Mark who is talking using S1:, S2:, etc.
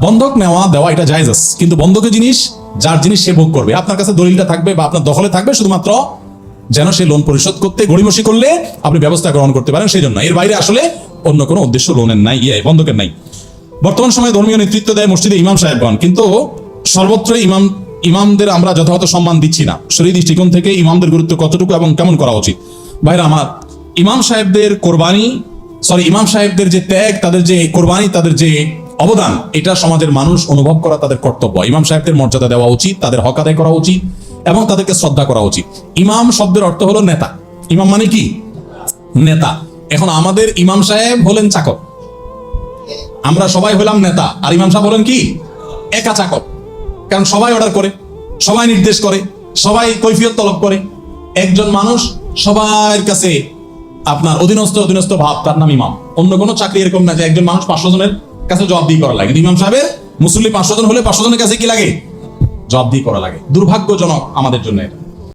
S1: বন্ধক নেওয়া দেওয়া এটা জায়েজ আছে, কিন্তু বন্ধকের জিনিস যার জিনিস সে ভোগ করবে। আপনার কাছে দলিলটা থাকবে বা আপনার দখলে থাকবে শুধুমাত্র যেন সে লোন পরিশোধ করতে গড়িমসি করলে আপনি ব্যবস্থা গ্রহণ করতে পারেন, সেই জন্য। এর বাইরে আসলে অন্য কোনো উদ্দেশ্য লোনের নাই, বন্ধকের নাই। বর্তমান সময়ে ধর্মীয় নেতৃত্ব দেয় মসজিদে ইমাম সাহেবগণ, কিন্তু সর্বত্র ইমামদের আমরা যথাযথ সম্মান দিচ্ছি না। শরীয়ত দৃষ্টিকোণ থেকে ইমামদের গুরুত্ব কতটুকু এবং কেমন করা উচিত? ভাইরা আমার, ইমাম সাহেবদের যে ত্যাগ, তাদের যে কোরবানি, তাদের যে অবদান, এটা সমাজের মানুষ অনুভব করা তাদের কর্তব্য। ইমাম সাহেবদের মর্যাদা দেওয়া উচিত, তাদের হক আদায় করা উচিত এবং তাদেরকে শ্রদ্ধা করা উচিত। ইমাম শব্দের অর্থ হলো নেতা। ইমাম মানে কি? নেতা। এখন আমাদের ইমাম সাহেব হলেন চাকর, আমরা সবাই হলাম নেতা, আর ইমাম সাহেব হলেন কি? একা চাকর। কারণ সবাই অর্ডার করে, সবাই নির্দেশ করে, সবাই কৈফিয়ত তলব করে। একজন মানুষ সবার কাছে আপনার অধীনস্থ ভাব, তার নাম ইমাম। অন্য কোনো চাকরি এরকম না যে একজন মানুষ 500 জনের কাছে জবাবদিহি করা লাগে। ইমাম সাহেবের মুসল্লি 500 জন হলে 500 জনের কাছে কি লাগে? জবাবদিহি করা লাগে। দুর্ভাগ্যজনক আমাদের জন্য এটা।